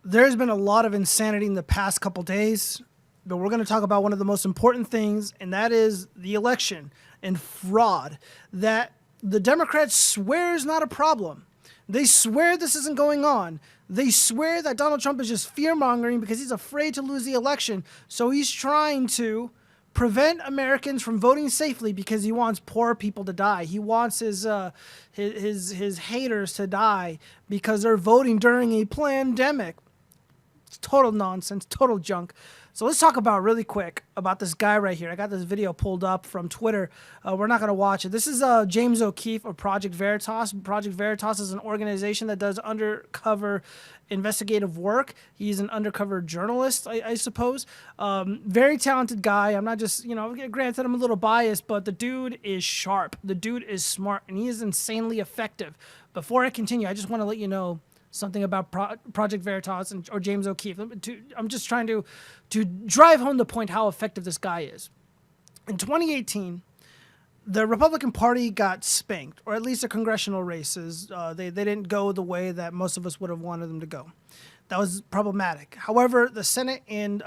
There's been a lot of insanity in the past couple days, but we're going to talk about one of the most important things, and that is the election and fraud that the Democrats swear is not a problem. They swear this isn't going on. They swear that Donald Trump is just fear-mongering because he's afraid to lose the election. So he's trying to prevent Americans from voting safely because he wants poor people to die. He wants his haters to die because they're voting during a pandemic. It's total nonsense, total junk. So let's talk about really quick about this guy right here. I got this video pulled up from Twitter. We're not going to watch it. This is James O'Keefe of Project Veritas. Project Veritas is an organization that does undercover investigative work. He's an undercover journalist, I suppose. Very talented guy. I'm not just, granted I'm a little biased, but the dude is sharp. The dude is smart, and he is insanely effective. Before I continue, I just want to let you know something about Project Veritas or James O'Keefe. I'm just trying to drive home the point how effective this guy is. In 2018, the Republican Party got spanked, or at least the congressional races. They didn't go the way that most of us would have wanted them to go. That was problematic. However, the Senate and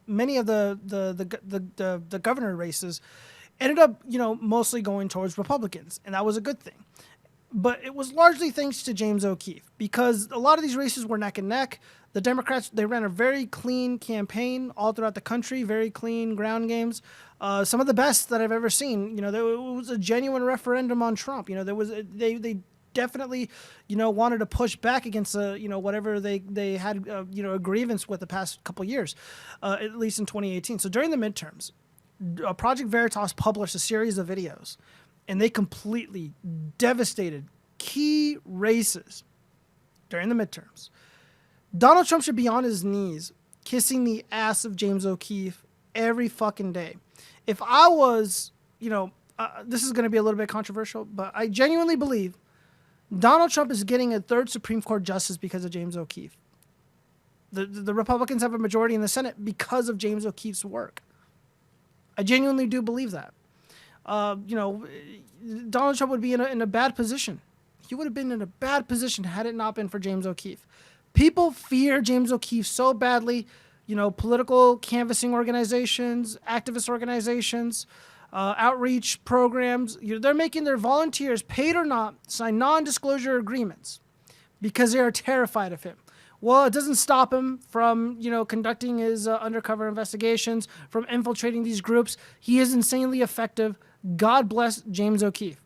many of the governor races ended up, mostly going towards Republicans, and that was a good thing. But it was largely thanks to James O'Keefe, because a lot of these races were neck and neck. The Democrats, they ran a very clean campaign all throughout the country, very clean ground games. Some of the best that I've ever seen. It was a genuine referendum on Trump. They definitely, wanted to push back against, whatever they had, a grievance with the past couple of years, at least in 2018. So during the midterms, Project Veritas published a series of videos, and they completely devastated key races during the midterms. Donald Trump should be on his knees kissing the ass of James O'Keefe every fucking day. If I was, this is going to be a little bit controversial, but I genuinely believe Donald Trump is getting a third Supreme Court justice because of James O'Keefe. The Republicans have a majority in the Senate because of James O'Keefe's work. I genuinely do believe that. Donald Trump would be in a bad position. He would have been in a bad position had it not been for James O'Keefe. People fear James O'Keefe so badly. Political canvassing organizations, activist organizations, outreach programs, they're making their volunteers, paid or not, sign non-disclosure agreements because they are terrified of him. Well, it doesn't stop him from, conducting his undercover investigations, from infiltrating these groups. He is insanely effective. God bless James O'Keefe.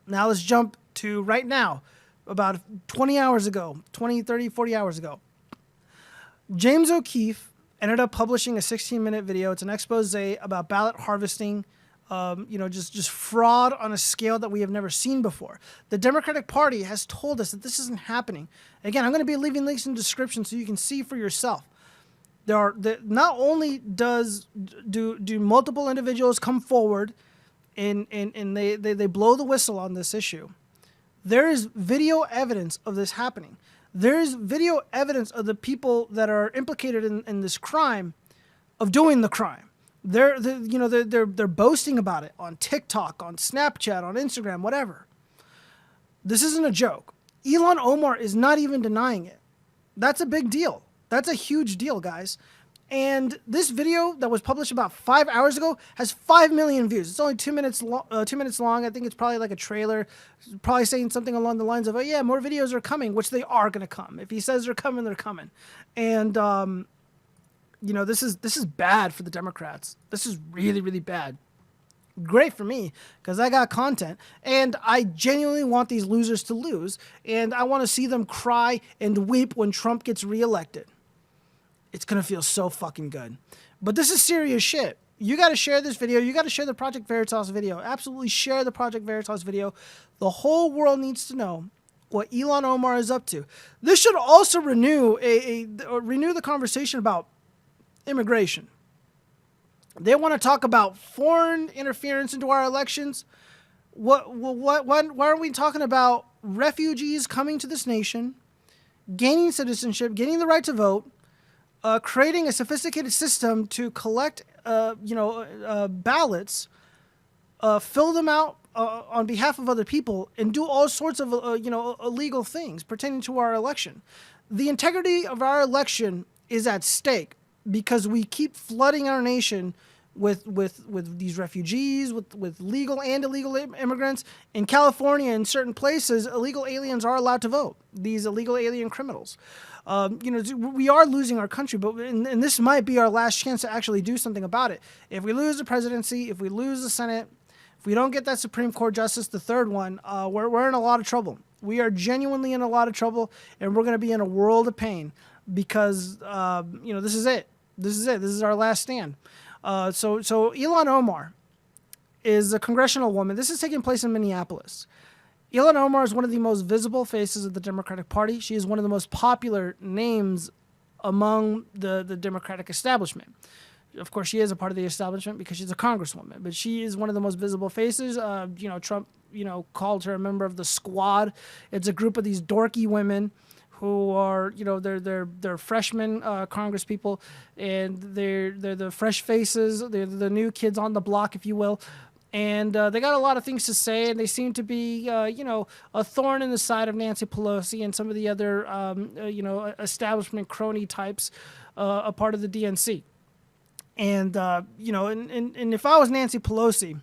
Now let's jump to right now, about 20 hours ago, 20, 30, 40 hours ago. James O'Keefe ended up publishing a 16-minute video. It's an expose about ballot harvesting, just fraud on a scale that we have never seen before. The Democratic Party has told us that this isn't happening. Again, I'm going to be leaving links in the description so you can see for yourself. Not only do multiple individuals come forward and they blow the whistle on this issue, there is video evidence of this happening. There is video evidence of the people that are implicated in this crime of doing the crime. They're boasting about it on TikTok, on Snapchat, on Instagram, whatever. This isn't a joke. Ilhan Omar is not even denying it. That's a big deal. That's a huge deal, guys. And this video that was published about 5 hours ago has 5 million views. It's only 2 minutes long. I think it's probably like a trailer, probably saying something along the lines of, "Oh yeah, more videos are coming," which they are going to come. If he says they're coming, they're coming. And this is bad for the Democrats. This is really, really bad. Great for me because I got content, and I genuinely want these losers to lose, and I want to see them cry and weep when Trump gets reelected. It's going to feel so fucking good. But this is serious shit. You got to share this video. You got to share the Project Veritas video. Absolutely share the Project Veritas video. The whole world needs to know what Ilhan Omar is up to. This should also renew the conversation about immigration. They want to talk about foreign interference into our elections. Why are we talking about refugees coming to this nation, gaining citizenship, gaining the right to vote, creating a sophisticated system to collect, ballots, fill them out on behalf of other people, and do all sorts of, illegal things pertaining to our election? The integrity of our election is at stake because we keep flooding our nation with these refugees, with legal and illegal immigrants. In California, in certain places, illegal aliens are allowed to vote. These illegal alien criminals. We are losing our country, and this might be our last chance to actually do something about it. If we lose the presidency, if we lose the Senate, if we don't get that Supreme Court justice, the third one, we're in a lot of trouble. We are genuinely in a lot of trouble, and we're going to be in a world of pain because, this is it. This is it. This is our last stand. So Ilhan Omar is a congressional woman. This is taking place in Minneapolis. Ilhan Omar is one of the most visible faces of the Democratic Party. She is one of the most popular names among the Democratic establishment. Of course, she is a part of the establishment because she's a congresswoman, but she is one of the most visible faces. Trump, called her a member of the squad. It's a group of these dorky women who are, they're freshman Congress people, and they're the fresh faces. They're the new kids on the block, if you will. And they got a lot of things to say, and they seem to be, a thorn in the side of Nancy Pelosi and some of the other, establishment crony types, a part of the DNC. And, and if I was Nancy Pelosi,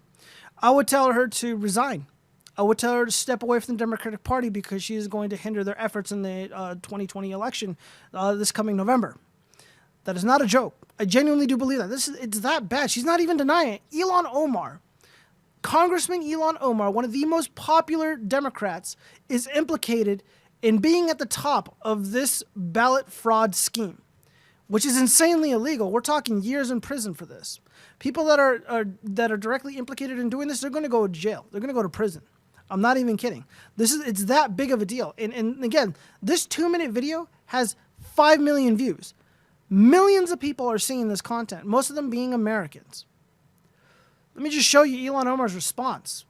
I would tell her to resign. I would tell her to step away from the Democratic Party because she is going to hinder their efforts in the 2020 election this coming November. That is not a joke. I genuinely do believe that. It's that bad. She's not even denying it. Ilhan Omar, Congressman Ilhan Omar, one of the most popular Democrats, is implicated in being at the top of this ballot fraud scheme, which is insanely illegal. We're talking years in prison for this. People that are directly implicated in doing this, they're going to go to jail. They're going to go to prison. I'm not even kidding. It's that big of a deal. And again, this 2-minute video has 5 million views. Millions of people are seeing this content, most of them being Americans. Let me just show you Ilhan Omar's response.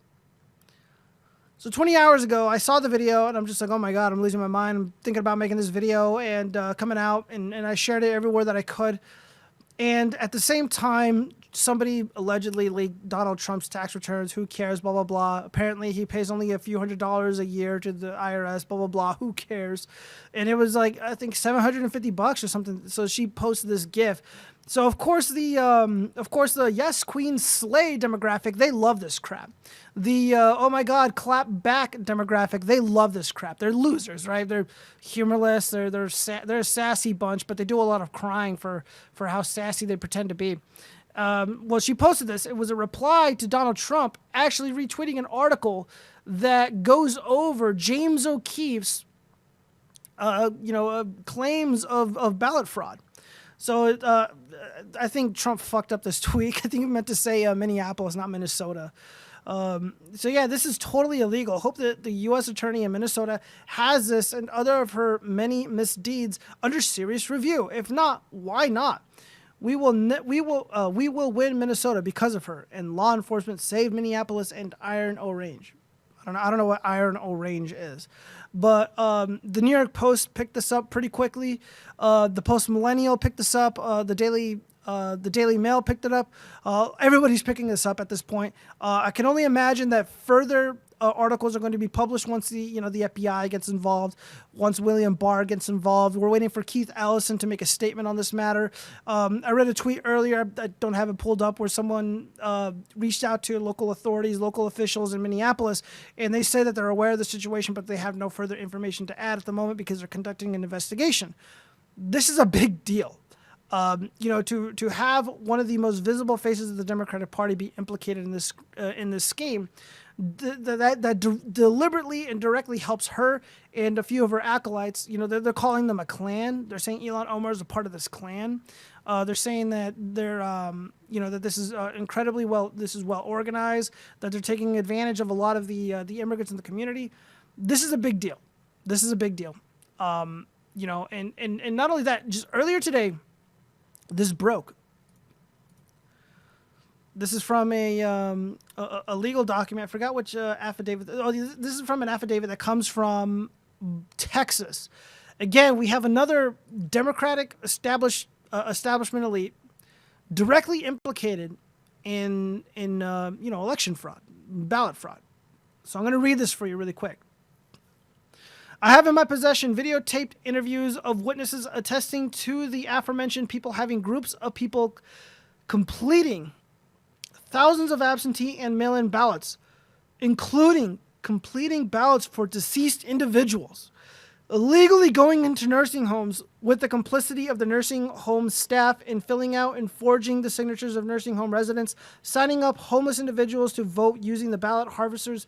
So 20 hours ago, I saw the video, and I'm just like, oh my God, I'm losing my mind. I'm thinking about making this video and coming out, and I shared it everywhere that I could. And at the same time, somebody allegedly leaked Donald Trump's tax returns. Who cares? Blah, blah, blah. Apparently, he pays only a few $100s a year to the IRS. Blah, blah, blah. Who cares? And it was like, I think $750 or something. So she posted this GIF. So of course the yes queen slay demographic, they love this crap. The oh my God, clap back demographic, they love this crap. They're losers, right? They're humorless. They're a sassy bunch, but they do a lot of crying for how sassy they pretend to be. Well, she posted this. It was a reply to Donald Trump actually retweeting an article that goes over James O'Keefe's claims of ballot fraud. So I think Trump fucked up this tweet. I think he meant to say Minneapolis, not Minnesota. So yeah, this is totally illegal. Hope that the U.S. attorney in Minnesota has this and other of her many misdeeds under serious review. If not, why not? We will win Minnesota because of her. And law enforcement saved Minneapolis and Iron Orange. I don't know what Iron Orange is. But the New York Post picked this up pretty quickly. The Post Millennial picked this up. The Daily Mail picked it up. Everybody's picking this up at this point. I can only imagine that further articles are going to be published once the FBI gets involved, once William Barr gets involved. We're waiting for Keith Ellison to make a statement on this matter. I read a tweet earlier, I don't have it pulled up, where someone reached out to local authorities, local officials in Minneapolis, and they say that they're aware of the situation, but they have no further information to add at the moment because they're conducting an investigation. This is a big deal. To have one of the most visible faces of the Democratic Party be implicated in this scheme, that deliberately and directly helps her and a few of her acolytes. They're calling them a clan. They're saying Ilhan Omar is a part of this clan. They're saying that they're, that this is incredibly well. This is well organized. That they're taking advantage of a lot of the immigrants in the community. This is a big deal. This is a big deal. And not only that, just earlier today, this broke. This is from a legal document. I forgot which affidavit. Oh, this is from an affidavit that comes from Texas. Again, we have another Democratic establishment elite directly implicated in election fraud, ballot fraud. So I'm going to read this for you really quick. I have in my possession videotaped interviews of witnesses attesting to the aforementioned people having groups of people completing thousands of absentee and mail-in ballots, including completing ballots for deceased individuals, illegally going into nursing homes with the complicity of the nursing home staff in filling out and forging the signatures of nursing home residents, signing up homeless individuals to vote using the ballot harvester's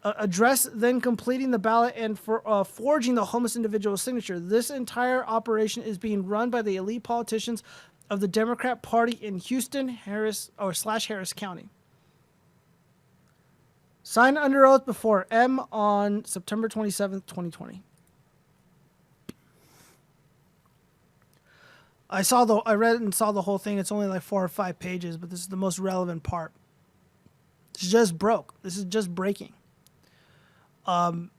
address, then completing the ballot and forging the homeless individual's signature. This entire operation is being run by the elite politicians of the Democrat Party in Houston, Harris County. Signed under oath before M on September 27th, 2020. I read and saw the whole thing. It's only like 4 or 5 pages, but this is the most relevant part. It's just broke. This is just breaking. I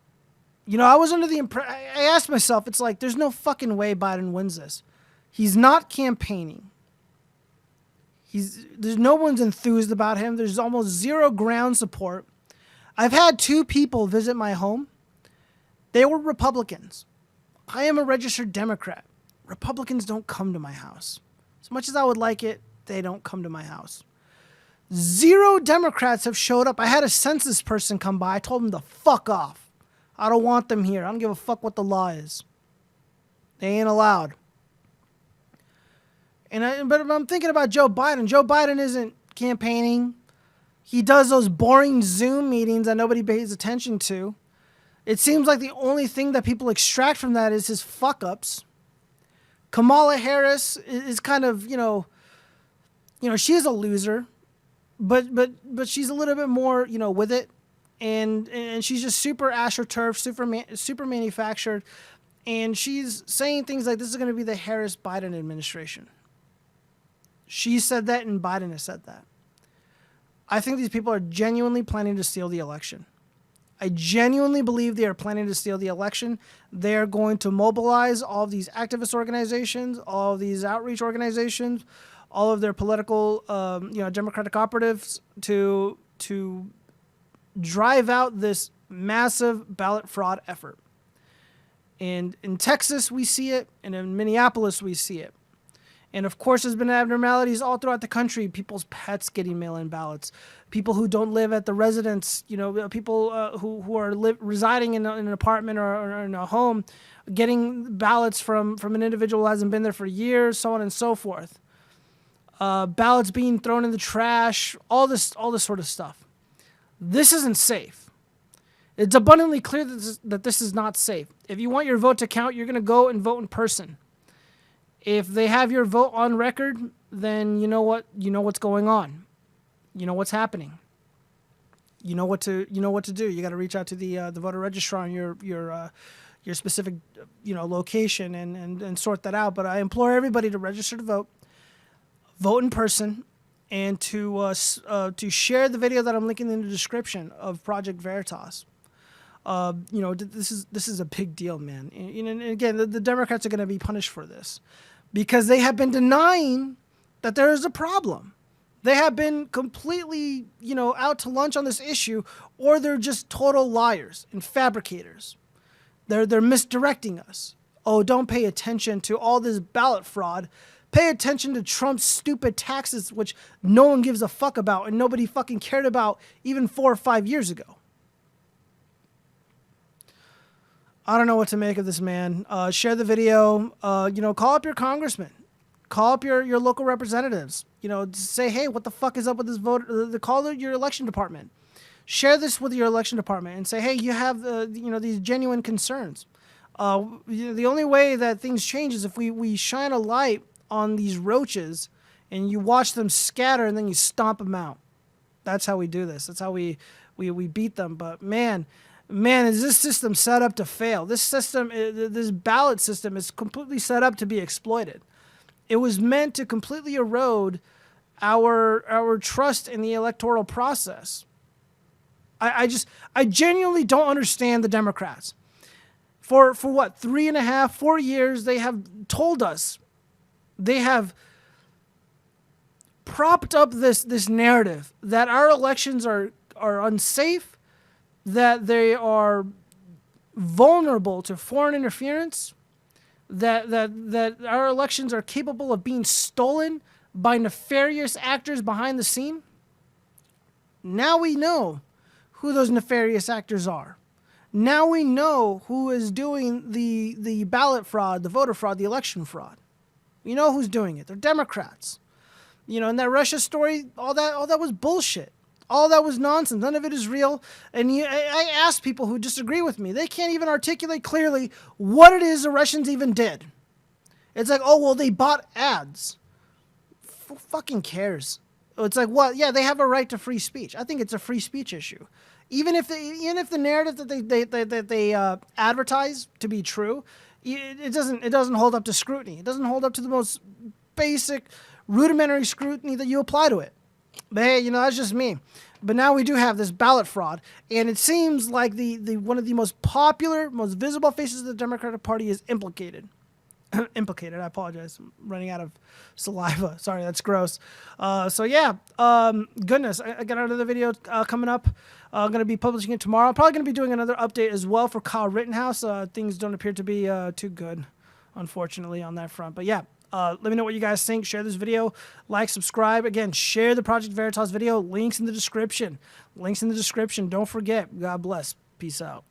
was under the impression, I asked myself, it's like, there's no fucking way Biden wins this. He's not campaigning. There's no one's enthused about him. There's almost zero ground support. I've had 2 people visit my home. They were Republicans. I am a registered Democrat. Republicans don't come to my house. As much as I would like it, they don't come to my house. 0 Democrats have showed up. I had a census person come by. I told them to fuck off. I don't want them here. I don't give a fuck what the law is. They ain't allowed. But I'm thinking about Joe Biden. Joe Biden isn't campaigning. He does those boring Zoom meetings that nobody pays attention to. It seems like the only thing that people extract from that is his fuck-ups. Kamala Harris is kind of, she's a loser, but she's a little bit more, with it, and she's just super astroturf, super manufactured, and she's saying things like this is going to be the Harris-Biden administration. She said that, and Biden has said that. I think these people are genuinely planning to steal the election. I genuinely believe they are planning to steal the election. They're going to mobilize all of these activist organizations, all of these outreach organizations, all of their political, Democratic operatives to drive out this massive ballot fraud effort. And in Texas, we see it, and in Minneapolis, we see it. And of course, there's been abnormalities all throughout the country. People's pets getting mail-in ballots. People who don't live at the residence, people who are residing in an apartment or in a home, getting ballots from an individual who hasn't been there for years, so on and so forth. Ballots being thrown in the trash, all this sort of stuff. This isn't safe. It's abundantly clear that this is not safe. If you want your vote to count, you're going to go and vote in person. If they have your vote on record, then you know what's going on. You know what's happening. You know what to do. You got to reach out to the voter registrar on your specific location and sort that out. But I implore everybody to register to vote in person, and to share the video that I'm linking in the description of Project Veritas. This is a big deal, man. And again, the Democrats are going to be punished for this, because they have been denying that there is a problem. They have been completely, out to lunch on this issue, or they're just total liars and fabricators. They're misdirecting us. Oh, don't pay attention to all this ballot fraud. Pay attention to Trump's stupid taxes, which no one gives a fuck about and nobody fucking cared about even 4 or 5 years ago. I don't know what to make of this, man. Share the video. Call up your congressman. Call up your local representatives. Say, hey, what the fuck is up with this vote? Call your election department. Share this with your election department and say, hey, you have these genuine concerns. The only way that things change is if we shine a light on these roaches and you watch them scatter and then you stomp them out. That's how we do this. That's how we beat them. But man, is this system set up to fail? This ballot system is completely set up to be exploited. It was meant to completely erode our trust in the electoral process. I genuinely don't understand the Democrats. For what, 3.5, 4 years, they have told us, they have propped up this narrative that our elections are unsafe, that they are vulnerable to foreign interference, that our elections are capable of being stolen by nefarious actors behind the scene, now we know who those nefarious actors are. Now we know who is doing the ballot fraud, the voter fraud, the election fraud. We know who's doing it. They're Democrats. You know, in that Russia story, all that was bullshit. All that was nonsense. None of it is real. And I asked people who disagree with me. They can't even articulate clearly what it is the Russians even did. It's like, oh, well, they bought ads. Who fucking cares? It's like, what? Yeah, they have a right to free speech. I think it's a free speech issue. Even if the narrative that they advertise to be true, it doesn't hold up to scrutiny. It doesn't hold up to the most basic, rudimentary scrutiny that you apply to it. But hey, you know, that's just me. But now we do have this ballot fraud, and it seems like the one of the most popular, most visible faces of the Democratic Party is implicated. Implicated. I apologize. I'm running out of saliva. Sorry, that's gross. So yeah, goodness, I got another video coming up. I'm going to be publishing it tomorrow. I'm probably going to be doing another update as well for Kyle Rittenhouse. Things don't appear to be too good, unfortunately, on that front. But yeah, let me know what you guys think. Share this video. Like, subscribe. Again, share the Project Veritas video. Links in the description. Links in the description. Don't forget. God bless. Peace out.